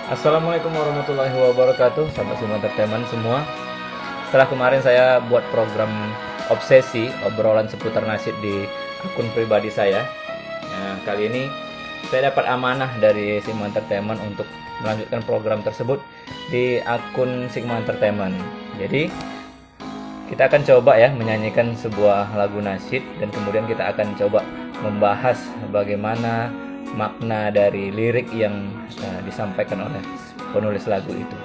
Assalamualaikum warahmatullahi wabarakatuh, sahabat semua entertainment semua. Setelah kemarin saya buat program obsesi obrolan seputar nasib di akun pribadi saya. Nah, kali ini saya dapat amanah dari Sigma Entertainment untuk melanjutkan program tersebut di akun Sigma Entertainment. Jadi kita akan coba ya menyanyikan sebuah lagu nasyid dan kemudian kita akan coba membahas bagaimana makna dari lirik yang disampaikan oleh penulis lagu itu.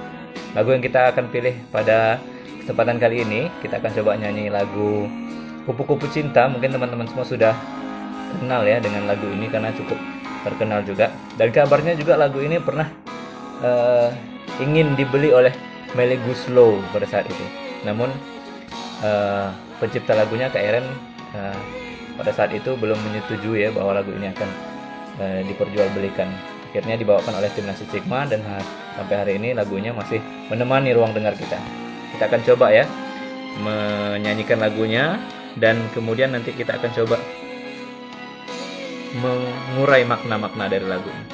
Lagu yang kita akan pilih pada kesempatan kali ini, kita akan coba nyanyi lagu Kupu-Kupu Cinta. Mungkin teman-teman semua sudah kenal ya dengan lagu ini karena cukup terkenal juga. Dan kabarnya juga lagu ini pernah ingin dibeli oleh Melly Goeslaw pada saat itu. Namun pencipta lagunya Kak Eren pada saat itu belum menyetujui ya bahwa lagu ini akan diperjualbelikan. Akhirnya dibawakan oleh tim Nasyid Sigma dan sampai hari ini lagunya masih menemani ruang dengar kita. Kita akan coba ya menyanyikan lagunya dan kemudian nanti kita akan coba mengurai makna-makna dari lagu ini.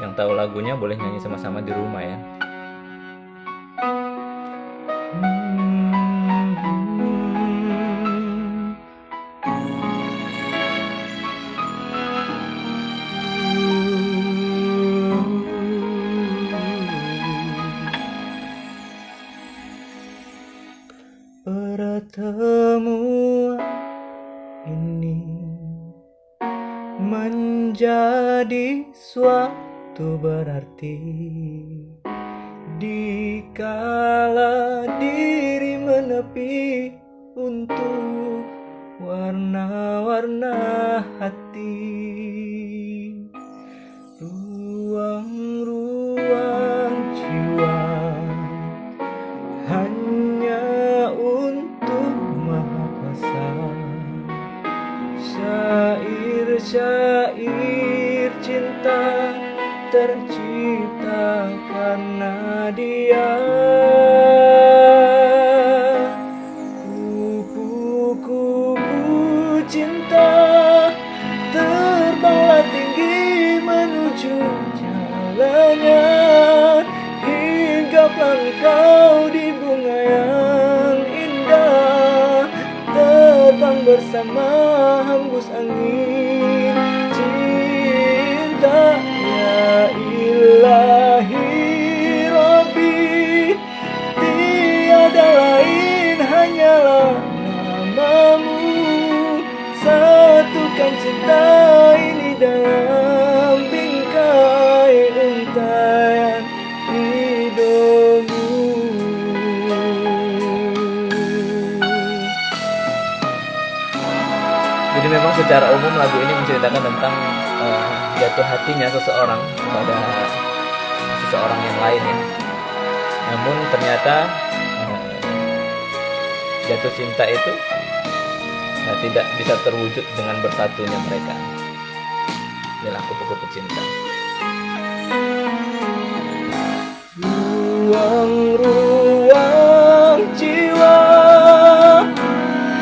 Yang tahu lagunya boleh nyanyi sama-sama di rumah ya. Pertemuan ini menjadi suatu berarti dikala diri menepi untuk warna-warna hati, ruang-ruang jiwa hanya untuk Maha Kuasa. Syair-syair cinta tercipta karena Dia. Kupu-kupu cinta terbanglah tinggi menuju jalannya, hinggaplah engkau di bunga yang indah, terbang bersama hembus angin cinta. Ya ilahi Rabbi, tiada lain hanyalah namamu, satukan cinta ini dalam bingkai untayan ridhomu. Jadi memang secara umum lagu ini menceritakan tentang jatuh hatinya seseorang kepada seseorang yang lain ya. Namun ternyata jatuh cinta itu tidak bisa terwujud dengan bersatunya mereka. Inilah kupu-kupu cinta. Ruang-ruang jiwa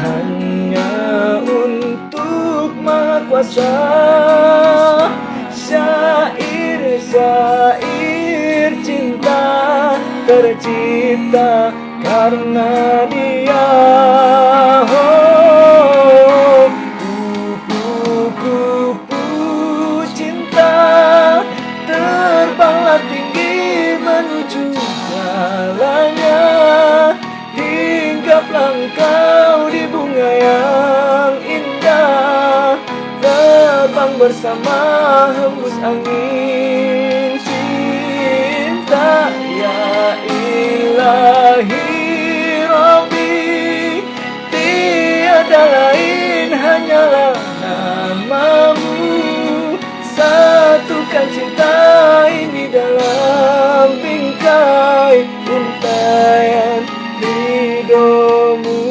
hanya untuk Maha Kuasa. Syair-syair cinta tercipta karena Dia. Oh, kupu-kupu cinta terbanglah tinggi menuju jalannya, hinggaplah engkau di bunga yang indah, terbang bersama hembus angin cinta. Ya ilahi Rabbi, tiada lain hanyalah namamu, satukan cinta ini dalam bingkai untayan ridhomu.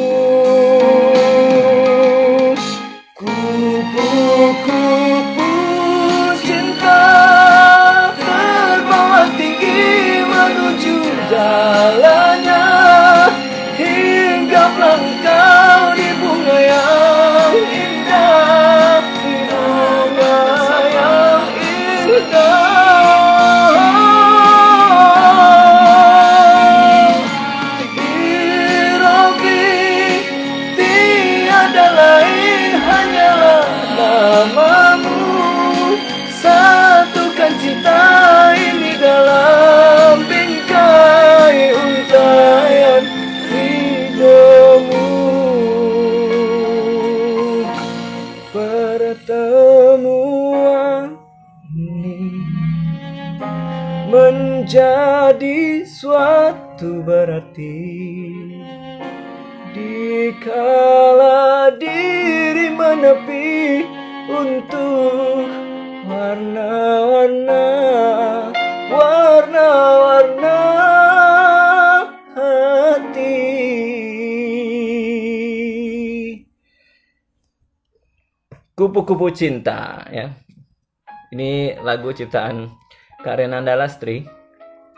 Kupu-kupu cinta terbanglah tinggi menuju jalannya, hinggaplah engkau di bunga yang indah, begitu berarti. Dikala diri menepi untuk warna-warna hati. Kupu-kupu cinta, ya. Ini lagu ciptaan Kak Renanda Lastri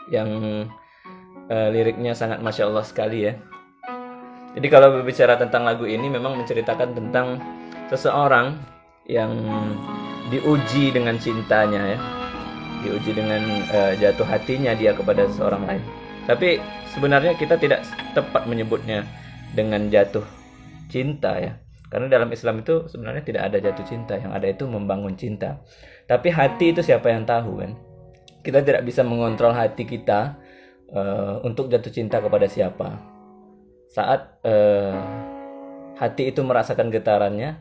yang liriknya sangat Masya Allah sekali, ya. Jadi kalau berbicara tentang lagu ini memang menceritakan tentang seseorang yang diuji dengan cintanya, ya. Diuji dengan jatuh hatinya dia kepada seseorang lain. Tapi sebenarnya kita tidak tepat menyebutnya dengan jatuh cinta, ya. Karena dalam Islam itu sebenarnya tidak ada jatuh cinta, yang ada itu membangun cinta. Tapi hati itu siapa yang tahu, kan? Kita tidak bisa mengontrol hati kita untuk jatuh cinta kepada siapa. Saat hati itu merasakan getarannya,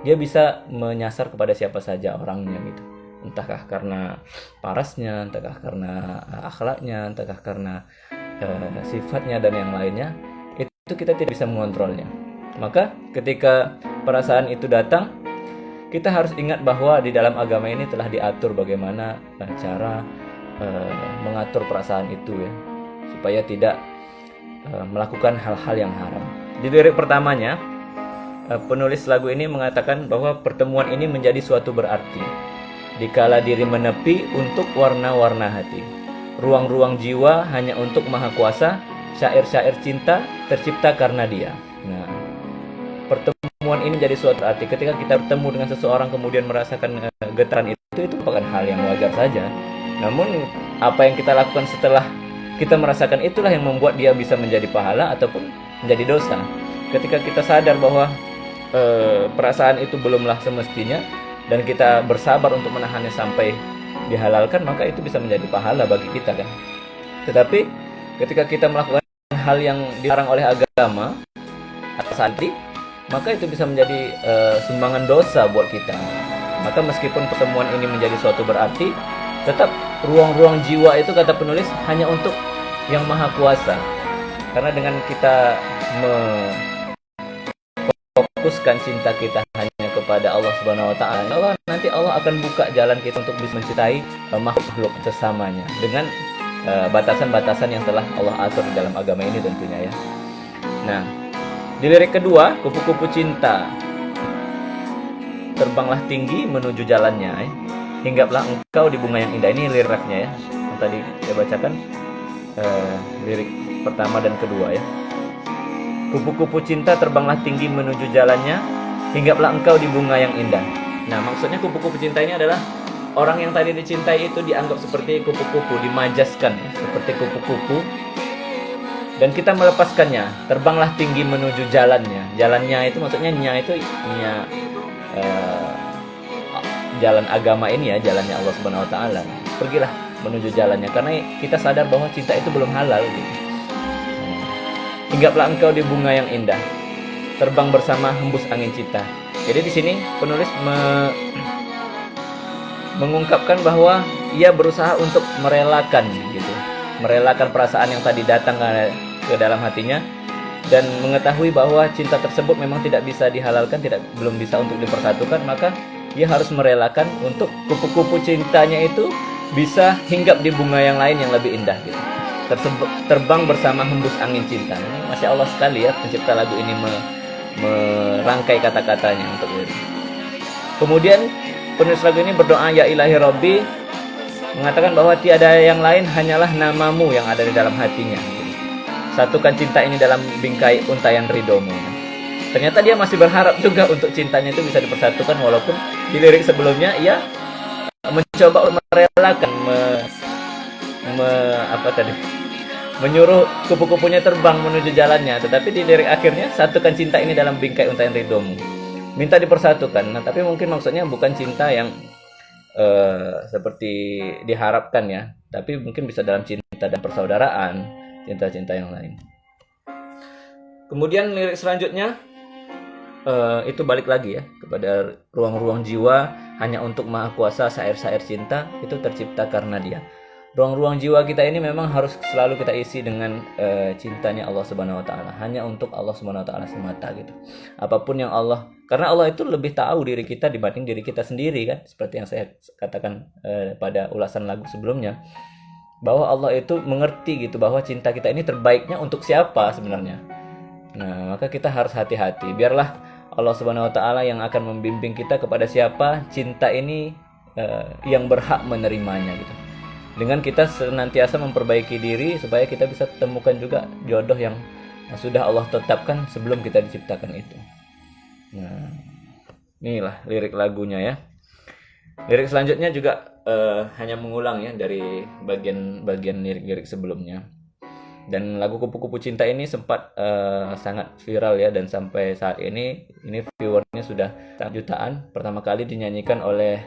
dia bisa menyasar kepada siapa saja orangnya gitu. Entahkah karena parasnya, entahkah karena akhlaknya, entahkah karena sifatnya dan yang lainnya. Itu kita tidak bisa mengontrolnya. Maka ketika perasaan itu datang, kita harus ingat bahwa di dalam agama ini telah diatur bagaimana cara mengatur perasaan itu, ya, supaya tidak melakukan hal-hal yang haram. Di lirik pertamanya, penulis lagu ini mengatakan bahwa pertemuan ini menjadi suatu berarti. Dikala diri menepi untuk warna-warna hati, ruang-ruang jiwa hanya untuk Maha Kuasa, syair-syair cinta tercipta karena Dia. Nah, pertemuan ini menjadi suatu berarti. Ketika kita bertemu dengan seseorang kemudian merasakan getaran itu bukan hal yang wajar saja. Namun apa yang kita lakukan setelah kita merasakan itulah yang membuat dia bisa menjadi pahala ataupun menjadi dosa. Ketika kita sadar bahwa perasaan itu belumlah semestinya dan kita bersabar untuk menahannya sampai dihalalkan, maka itu bisa menjadi pahala bagi kita, kan. Tetapi ketika kita melakukan hal yang dilarang oleh agama atas hati, maka itu bisa menjadi sumbangan dosa buat kita. Maka meskipun pertemuan ini menjadi suatu berarti, tetap ruang-ruang jiwa itu, kata penulis, hanya untuk yang Maha Kuasa. Karena dengan kita memfokuskan cinta kita hanya kepada Allah Subhanahu wa taala, nanti Allah akan buka jalan kita untuk bisa mencintai makhluk sesamanya dengan batasan-batasan yang telah Allah atur di dalam agama ini tentunya, ya. Nah, di lirik kedua, kupu-kupu cinta, terbanglah tinggi menuju jalannya, hinggaplah engkau di bunga yang indah. Ini liriknya, ya, yang tadi saya bacakan, lirik pertama dan kedua, ya. Kupu-kupu cinta terbanglah tinggi menuju jalannya, hinggaplah engkau di bunga yang indah. Nah, maksudnya kupu-kupu cinta ini adalah orang yang tadi dicintai itu dianggap seperti kupu-kupu, dimajaskan, ya, seperti kupu-kupu, dan kita melepaskannya. Terbanglah tinggi menuju jalannya. Jalannya itu maksudnya jalan agama ini, ya, jalannya Allah Subhanahu wa taala. Pergilah menuju jalannya karena kita sadar bahwa cinta itu belum halal, gitu. Hinggaplah engkau di bunga yang indah, terbang bersama hembus angin cinta. Jadi di sini penulis mengungkapkan bahwa ia berusaha untuk merelakan, gitu. Merelakan perasaan yang tadi datang ke dalam hatinya dan mengetahui bahwa cinta tersebut memang tidak bisa dihalalkan, belum bisa untuk dipersatukan, maka ia harus merelakan untuk kupu-kupu cintanya itu bisa hinggap di bunga yang lain yang lebih indah, gitu. Terbang bersama hembus angin cinta. Masya Allah sekali, ya, pencipta lagu ini merangkai kata-katanya untuk lirik. Kemudian penulis lagu ini berdoa, ya ilahi Rabbi, mengatakan bahwa tiada yang lain hanyalah namamu yang ada di dalam hatinya. Satukan cinta ini dalam bingkai untayan ridhomu. Ternyata dia masih berharap juga untuk cintanya itu bisa dipersatukan, walaupun di lirik sebelumnya ia mencoba merelakan menyuruh kupu-kupunya terbang menuju jalannya, tetapi di lirik akhirnya satukan cinta ini dalam bingkai untayan ridhomu, minta dipersatukan. Nah, tapi mungkin maksudnya bukan cinta yang seperti diharapkan, ya, tapi mungkin bisa dalam cinta dan persaudaraan, cinta-cinta yang lain. Kemudian lirik selanjutnya itu balik lagi, ya, kepada ruang-ruang jiwa hanya untuk Maha Kuasa, syair-syair cinta itu tercipta karena Dia. ruang-ruang jiwa kita ini memang harus selalu kita isi dengan cintanya Allah Subhanahu wa taala, hanya untuk Allah Subhanahu wa taala semata gitu. Apapun yang Allah, karena Allah itu lebih tahu diri kita dibanding diri kita sendiri kan, seperti yang saya katakan pada ulasan lagu sebelumnya, bahwa Allah itu mengerti gitu bahwa cinta kita ini terbaiknya untuk siapa sebenarnya. Nah, maka kita harus hati-hati. Biarlah Allah Subhanahu wa taala yang akan membimbing kita kepada siapa cinta ini yang berhak menerimanya gitu. Dengan kita senantiasa memperbaiki diri supaya kita bisa temukan juga jodoh yang sudah Allah tetapkan sebelum kita diciptakan itu. Nah, inilah lirik lagunya ya. Lirik selanjutnya juga hanya mengulang ya dari bagian lirik-lirik sebelumnya. Dan lagu Kupu-Kupu Cinta ini sempat sangat viral ya, dan sampai saat ini viewernya sudah jutaan. Pertama kali dinyanyikan oleh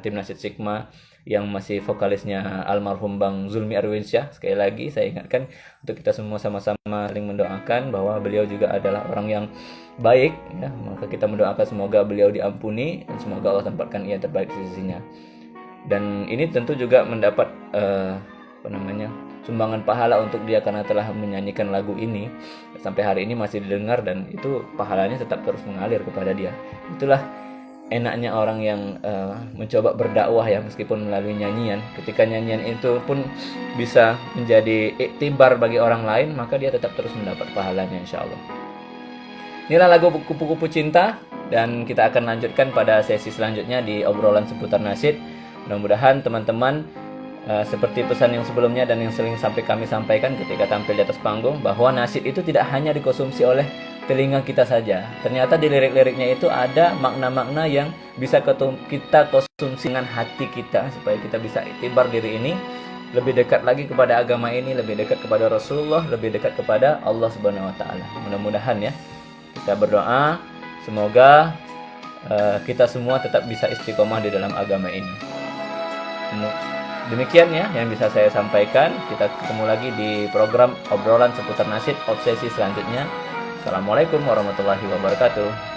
tim Nasyid Sigma yang masih vokalisnya almarhum Bang Zulmi Arwinsyah. Sekali lagi saya ingatkan untuk kita semua sama-sama saling mendoakan bahwa beliau juga adalah orang yang baik ya. Maka kita mendoakan semoga beliau diampuni dan semoga Allah tempatkan ia terbaik di sisinya. Dan ini tentu juga mendapat sumbangan pahala untuk dia karena telah menyanyikan lagu ini sampai hari ini masih didengar, dan itu pahalanya tetap terus mengalir kepada dia. Itulah enaknya orang yang mencoba berdakwah ya, meskipun melalui nyanyian. Ketika nyanyian itu pun bisa menjadi iktibar bagi orang lain, maka dia tetap terus mendapat pahalanya insyaallah. Inilah lagu Kupu-Kupu Cinta, dan kita akan lanjutkan pada sesi selanjutnya di obrolan seputar nasyid. Mudah-mudahan teman-teman seperti pesan yang sebelumnya dan yang sering sampai kami sampaikan ketika tampil di atas panggung, bahwa nasyid itu tidak hanya dikonsumsi oleh telinga kita saja. Ternyata di lirik-liriknya itu ada makna-makna yang bisa kita konsumsi dengan hati kita, supaya kita bisa iktibar diri ini lebih dekat lagi kepada agama ini, lebih dekat kepada Rasulullah, lebih dekat kepada Allah Subhanahu wa taala. Mudah-mudahan ya, kita berdoa semoga kita semua tetap bisa istiqomah di dalam agama ini. Demikian ya yang bisa saya sampaikan. Kita ketemu lagi di program obrolan seputar nasyid obsesi selanjutnya. Assalamualaikum warahmatullahi wabarakatuh.